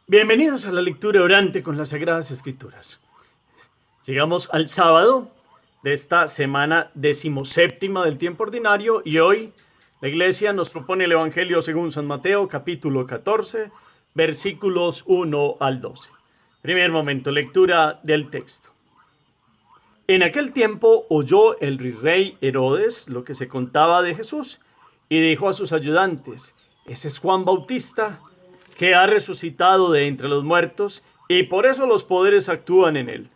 Bienvenidos a la lectura orante con las Sagradas Escrituras. Llegamos al sábado de esta semana 17ª del tiempo ordinario y hoy la Iglesia nos propone el Evangelio según San Mateo, capítulo 14, versículos 1 al 12. Primer momento, lectura del texto. En aquel tiempo oyó el rey Herodes lo que se contaba de Jesús y dijo a sus ayudantes: ese es Juan Bautista, que ha resucitado de entre los muertos, y por eso los poderes actúan en él.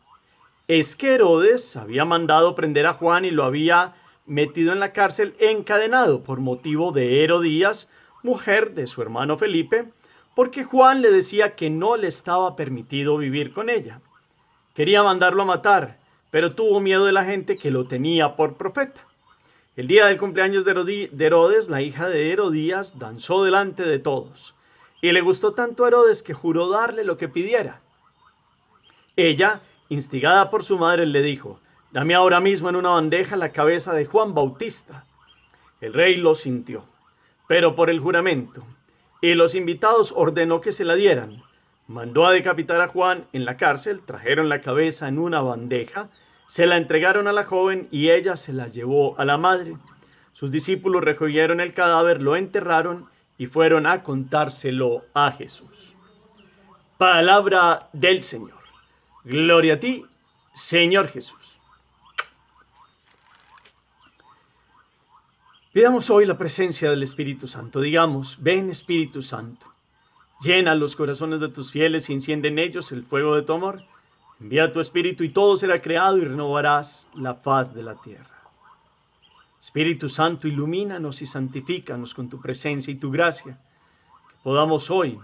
Es que Herodes había mandado prender a Juan y lo había metido en la cárcel encadenado por motivo de Herodías, mujer de su hermano Felipe, porque Juan le decía que no le estaba permitido vivir con ella. Quería mandarlo a matar, pero tuvo miedo de la gente que lo tenía por profeta. El día del cumpleaños de Herodes, la hija de Herodías danzó delante de todos. Y le gustó tanto a Herodes que juró darle lo que pidiera. Ella, instigada por su madre, le dijo: dame ahora mismo en una bandeja la cabeza de Juan Bautista. El rey lo sintió, pero por el juramento, y los invitados ordenó que se la dieran. Mandó a decapitar a Juan en la cárcel, trajeron la cabeza en una bandeja, se la entregaron a la joven y ella se la llevó a la madre. Sus discípulos recogieron el cadáver, lo enterraron y fueron a contárselo a Jesús. Palabra del Señor. Gloria a ti, Señor Jesús. Pidamos hoy la presencia del Espíritu Santo. Digamos: ven, Espíritu Santo, llena los corazones de tus fieles y enciende en ellos el fuego de tu amor. Envía tu Espíritu y todo será creado y renovarás la faz de la tierra. Espíritu Santo, ilumínanos y santifícanos con tu presencia y tu gracia, que podamos hoy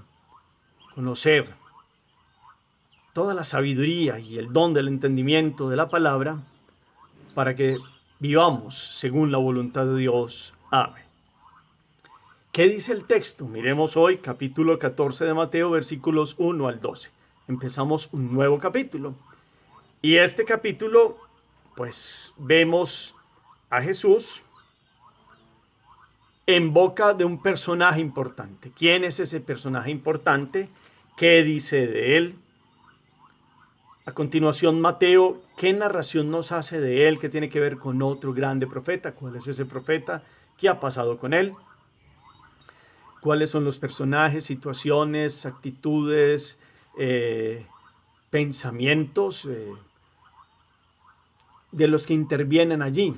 conocer toda la sabiduría y el don del entendimiento de la palabra, para que vivamos según la voluntad de Dios. Amén. ¿Qué dice el texto? Miremos hoy capítulo 14 de Mateo, versículos 1 al 12. Empezamos un nuevo capítulo. Y este capítulo, pues vemos a Jesús en boca de un personaje importante. ¿Quién es ese personaje importante? ¿Qué dice de él? A continuación, Mateo, ¿qué narración nos hace de él? ¿Qué tiene que ver con otro grande profeta? ¿Cuál es ese profeta? ¿Qué ha pasado con él? ¿Cuáles son los personajes, situaciones, actitudes, pensamientos de los que intervienen allí?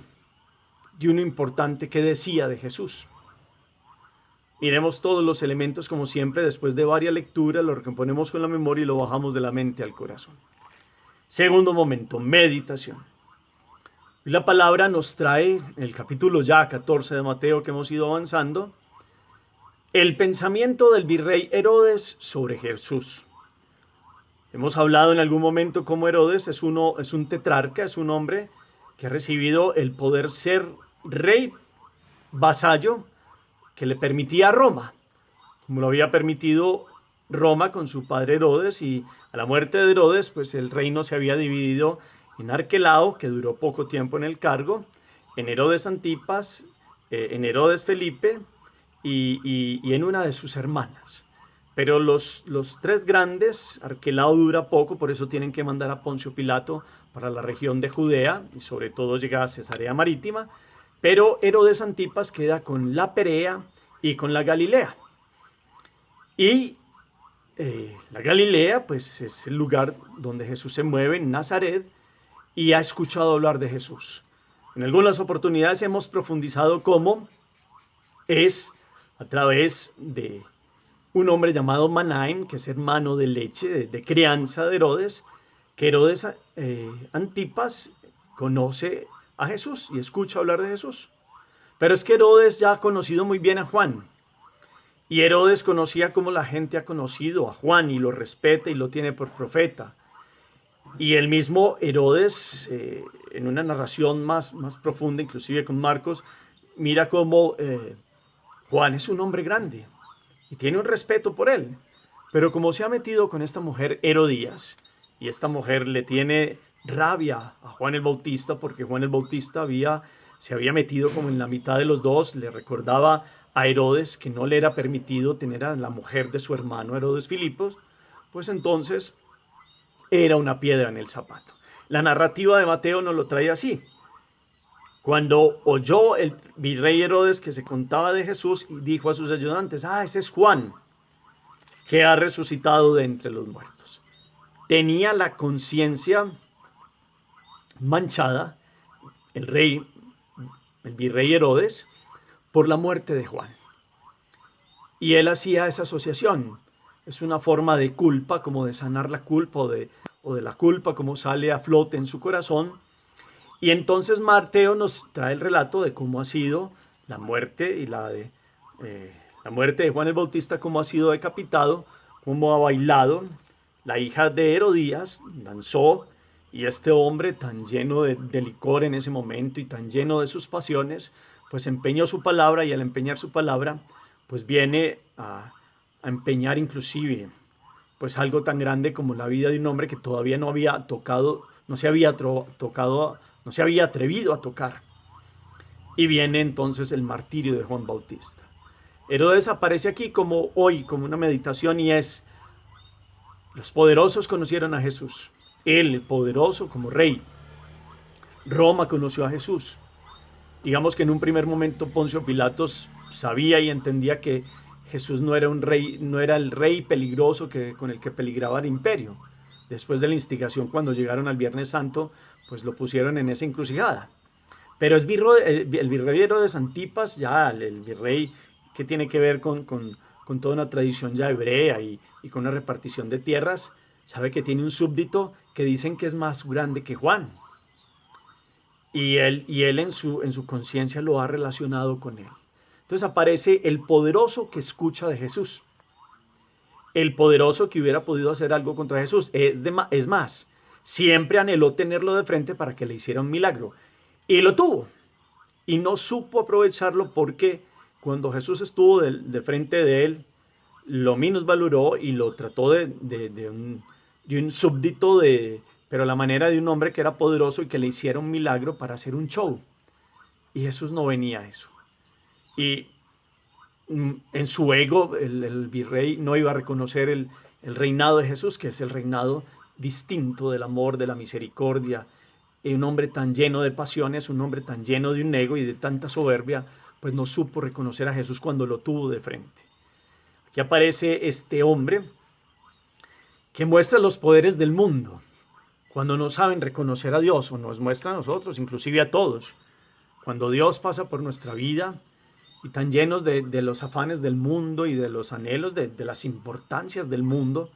Y uno importante, ¿qué decía de Jesús? Miremos todos los elementos como siempre. Después de varias lecturas lo recomponemos con la memoria y lo bajamos de la mente al corazón. Segundo momento, meditación. Y la palabra nos trae, en el capítulo ya 14 de Mateo que hemos ido avanzando, el pensamiento del virrey Herodes sobre Jesús. Hemos hablado en algún momento cómo Herodes es un tetrarca, es un hombre que ha recibido el poder ser rey vasallo que le permitía a Roma, como lo había permitido Roma con su padre Herodes, y a la muerte de Herodes, pues el reino se había dividido en Arquelao, que duró poco tiempo en el cargo, en Herodes Antipas, en Herodes Felipe y en una de sus hermanas. Pero los tres grandes, Arquelao dura poco, por eso tienen que mandar a Poncio Pilato para la región de Judea y sobre todo llega a Cesarea Marítima, pero Herodes Antipas queda con la Perea y con la Galilea. Y la Galilea, pues es el lugar donde Jesús se mueve, en Nazaret, y ha escuchado hablar de Jesús. En algunas oportunidades hemos profundizado cómo es a través de un hombre llamado Manaim, que es hermano de leche, de crianza de Herodes, que Herodes Antipas conoce a Jesús y escucha hablar de Jesús. Pero es que Herodes ya ha conocido muy bien a Juan. Y Herodes conocía cómo la gente ha conocido a Juan y lo respeta y lo tiene por profeta. Y el mismo Herodes, en una narración más profunda, inclusive con Marcos, mira cómo Juan es un hombre grande y tiene un respeto por él. Pero como se ha metido con esta mujer Herodías, y esta mujer le tiene rabia a Juan el Bautista, porque Juan el Bautista se había metido como en la mitad de los dos, le recordaba a Herodes que no le era permitido tener a la mujer de su hermano Herodes Filipos, pues entonces era una piedra en el zapato. La narrativa de Mateo nos lo trae así. Cuando oyó el virrey Herodes que se contaba de Jesús, dijo a sus ayudantes: ese es Juan, que ha resucitado de entre los muertos. Tenía la conciencia manchada el virrey Herodes, por la muerte de Juan. Y él hacía esa asociación. Es una forma de culpa, como de sanar la culpa, o de la culpa como sale a flote en su corazón. Y entonces Mateo nos trae el relato de cómo ha sido la muerte la muerte de Juan el Bautista, cómo ha sido decapitado, cómo ha bailado. La hija de Herodías danzó, y este hombre tan lleno de licor en ese momento y tan lleno de sus pasiones, pues empeñó su palabra, y al empeñar su palabra, pues viene a empeñar inclusive pues algo tan grande como la vida de un hombre que todavía no había tocado, no se había atrevido a tocar. Y viene entonces el martirio de Juan Bautista. Herodes aparece aquí como hoy, como una meditación, y es: los poderosos conocieron a Jesús. Él, el poderoso, como rey. Roma conoció a Jesús. Digamos que en un primer momento Poncio Pilatos sabía y entendía que Jesús no era un rey, no era el rey peligroso con el que peligraba el imperio. Después de la instigación, cuando llegaron al Viernes Santo, pues lo pusieron en esa encrucijada. Pero es el virrey Herodes Antipas, ya el virrey que tiene que ver con toda una tradición ya hebrea y con una repartición de tierras, sabe que tiene un súbdito que dicen que es más grande que Juan. Y él en su conciencia lo ha relacionado con él. Entonces aparece el poderoso que escucha de Jesús. El poderoso que hubiera podido hacer algo contra Jesús. Es más, siempre anheló tenerlo de frente para que le hiciera un milagro. Y lo tuvo. Y no supo aprovecharlo, porque cuando Jesús estuvo de frente de él, lo minusvaloró y lo trató de un súbdito, pero a la manera de un hombre que era poderoso y que le hiciera un milagro para hacer un show. Y Jesús no venía a eso. Y en su ego, el virrey no iba a reconocer el reinado de Jesús, que es el reinado distinto del amor, de la misericordia. Y un hombre tan lleno de pasiones, un hombre tan lleno de un ego y de tanta soberbia, pues no supo reconocer a Jesús cuando lo tuvo de frente. Aquí aparece este hombre que muestra los poderes del mundo cuando no saben reconocer a Dios, o nos muestra a nosotros, inclusive a todos. Cuando Dios pasa por nuestra vida y tan llenos de los afanes del mundo y de los anhelos de las importancias del mundo,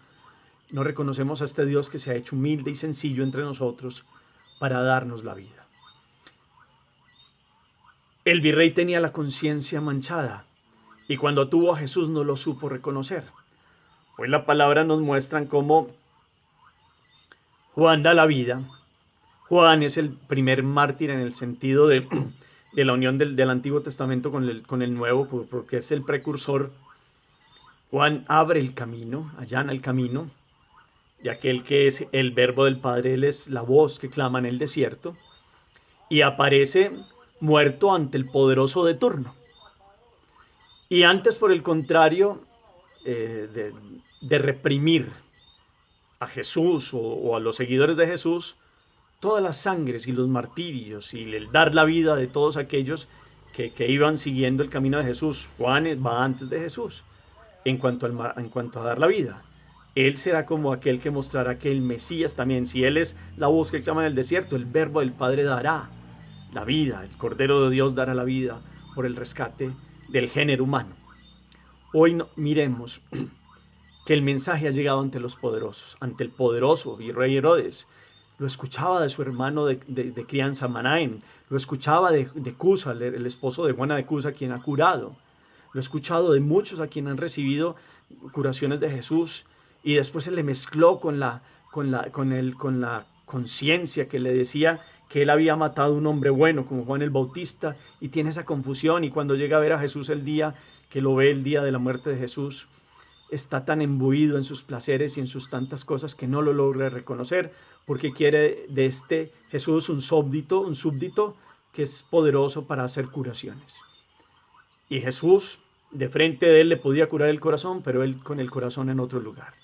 no reconocemos a este Dios que se ha hecho humilde y sencillo entre nosotros para darnos la vida. El virrey tenía la conciencia manchada, y cuando tuvo a Jesús no lo supo reconocer. Hoy la palabra nos muestra cómo Juan da la vida. Juan es el primer mártir en el sentido de la unión del Antiguo Testamento con el Nuevo, porque es el precursor. Juan abre el camino, allana el camino, y aquel que es el verbo del Padre, él es la voz que clama en el desierto, y aparece muerto ante el poderoso de turno. Y antes, por el contrario, de reprimir a Jesús o a los seguidores de Jesús, todas las sangres y los martirios y el dar la vida de todos aquellos que iban siguiendo el camino de Jesús. Juan va antes de Jesús en cuanto a dar la vida. Él será como aquel que mostrará que el Mesías también, si él es la voz que clama en el desierto, el verbo del Padre dará la vida, el Cordero de Dios dará la vida por el rescate del género humano. Hoy miremos que el mensaje ha llegado ante los poderosos, ante el poderoso virrey Herodes. Lo escuchaba de su hermano de crianza Manahem, lo escuchaba de Cusa, el esposo de Juana de Cusa, quien ha curado. Lo he escuchado de muchos a quien han recibido curaciones de Jesús, y después se le mezcló con la conciencia que le decía que él había matado a un hombre bueno como Juan el Bautista, y tiene esa confusión, y cuando llega a ver a Jesús el día que lo ve, el día de la muerte de Jesús, está tan embuido en sus placeres y en sus tantas cosas que no lo logra reconocer, porque quiere de este Jesús un súbdito que es poderoso para hacer curaciones. Y Jesús, de frente de él, le podía curar el corazón, pero él con el corazón en otro lugar.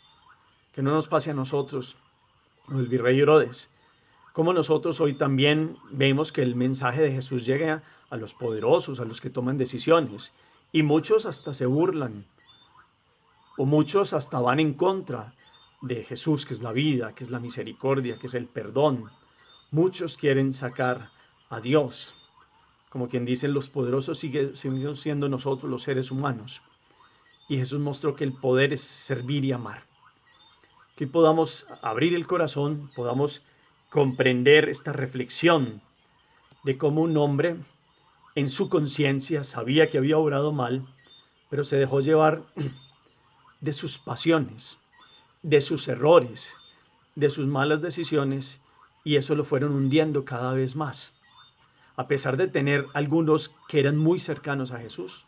Que no nos pase a nosotros, o el virrey Herodes, como nosotros hoy también vemos que el mensaje de Jesús llega a los poderosos, a los que toman decisiones, y muchos hasta se burlan, o muchos hasta van en contra de Jesús, que es la vida, que es la misericordia, que es el perdón. Muchos quieren sacar a Dios. Como quien dice, los poderosos siguen siendo nosotros los seres humanos. Y Jesús mostró que el poder es servir y amar. Que podamos abrir el corazón, podamos comprender esta reflexión de cómo un hombre en su conciencia sabía que había obrado mal, pero se dejó llevar de sus pasiones, de sus errores, de sus malas decisiones, y eso lo fueron hundiendo cada vez más. A pesar de tener algunos que eran muy cercanos a Jesús,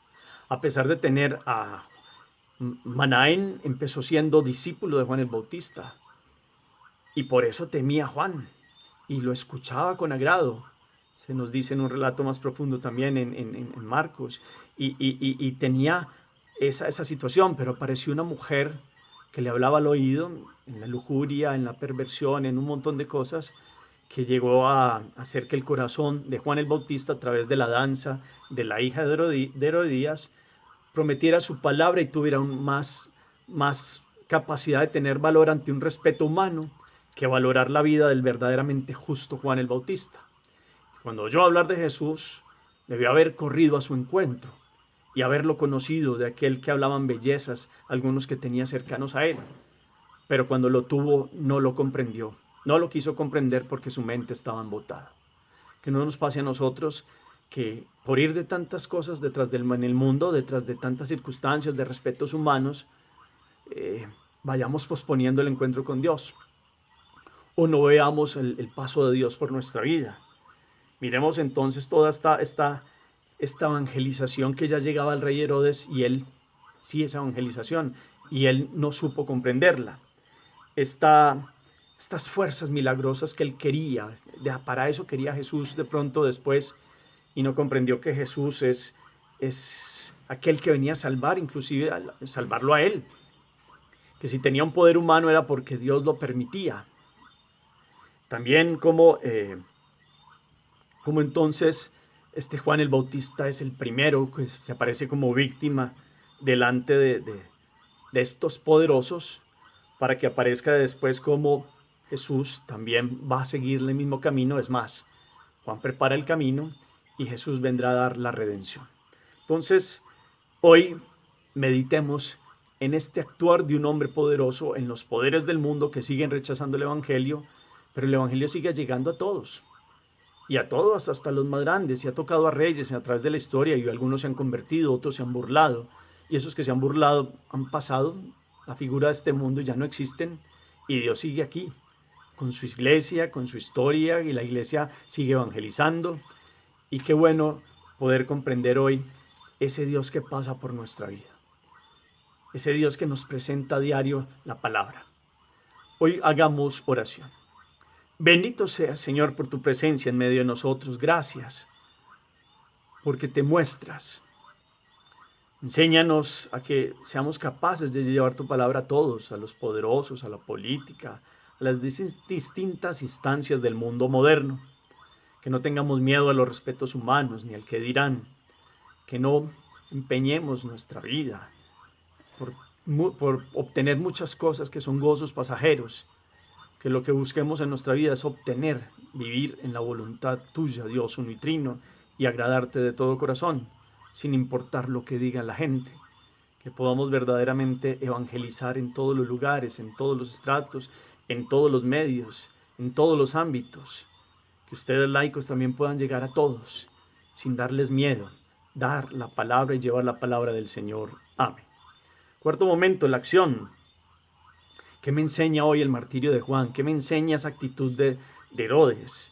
a pesar de tener a Manaén, empezó siendo discípulo de Juan el Bautista, y por eso temía a Juan, y lo escuchaba con agrado. Se nos dice en un relato más profundo también en Marcos, y tenía esa situación, pero apareció una mujer que le hablaba al oído, en la lujuria, en la perversión, en un montón de cosas, que llegó a hacer que el corazón de Juan el Bautista, a través de la danza de la hija de Herodías, prometiera su palabra y tuviera más capacidad de tener valor ante un respeto humano que valorar la vida del verdaderamente justo Juan el Bautista. Cuando oyó hablar de Jesús, debió haber corrido a su encuentro y haberlo conocido, de aquel que hablaban bellezas, algunos que tenía cercanos a él. Pero cuando lo tuvo, no lo comprendió, no lo quiso comprender porque su mente estaba embotada. Que no nos pase a nosotros que por ir de tantas cosas detrás en el mundo, detrás de tantas circunstancias, de respetos humanos, vayamos posponiendo el encuentro con Dios, o no veamos el paso de Dios por nuestra vida. Miremos entonces toda esta evangelización que ya llegaba al rey Herodes, y él, sí, esa evangelización, y él no supo comprenderla. Estas fuerzas milagrosas que él quería, para eso quería Jesús de pronto después, y no comprendió que Jesús es aquel que venía a salvar, inclusive a salvarlo a él. Que si tenía un poder humano era porque Dios lo permitía. También como entonces Juan el Bautista es el primero que aparece como víctima delante de estos poderosos, para que aparezca después como Jesús también va a seguir el mismo camino. Es más, Juan prepara el camino y Jesús vendrá a dar la redención. Entonces, hoy meditemos en este actuar de un hombre poderoso, en los poderes del mundo que siguen rechazando el Evangelio, pero el Evangelio sigue llegando a todos. Y a todos, hasta los más grandes, y ha tocado a reyes a través de la historia, y algunos se han convertido, otros se han burlado, y esos que se han burlado han pasado la figura de este mundo, ya no existen, y Dios sigue aquí, con su iglesia, con su historia, y la iglesia sigue evangelizando. Y qué bueno poder comprender hoy ese Dios que pasa por nuestra vida, ese Dios que nos presenta a diario la palabra. Hoy hagamos oración. Bendito seas, Señor, por tu presencia en medio de nosotros. Gracias porque te muestras. Enséñanos a que seamos capaces de llevar tu palabra a todos, a los poderosos, a la política, a las distintas instancias del mundo moderno. Que no tengamos miedo a los respetos humanos ni al que dirán. Que no empeñemos nuestra vida por obtener muchas cosas que son gozos pasajeros. Que lo que busquemos en nuestra vida es obtener, vivir en la voluntad tuya, Dios uno y trino, y agradarte de todo corazón, sin importar lo que diga la gente. Que podamos verdaderamente evangelizar en todos los lugares, en todos los estratos, en todos los medios, en todos los ámbitos. Que ustedes laicos también puedan llegar a todos, sin darles miedo, dar la palabra y llevar la palabra del Señor. Amén. Cuarto momento, la acción. ¿Qué me enseña hoy el martirio de Juan? ¿Qué me enseña esa actitud de Herodes?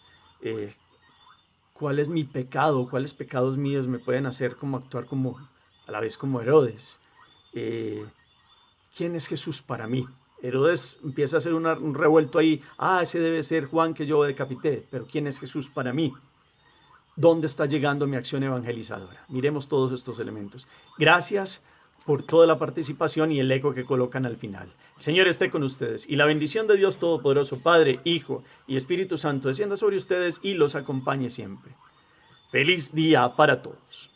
¿Cuál es mi pecado? ¿Cuáles pecados míos me pueden hacer como actuar como a la vez como Herodes? ¿Quién es Jesús para mí? Herodes empieza a hacer un revuelto ahí. Ese debe ser Juan que yo decapité. Pero ¿quién es Jesús para mí? ¿Dónde está llegando mi acción evangelizadora? Miremos todos estos elementos. Gracias por toda la participación y el eco que colocan al final. El Señor esté con ustedes y la bendición de Dios Todopoderoso, Padre, Hijo y Espíritu Santo descienda sobre ustedes y los acompañe siempre. Feliz día para todos.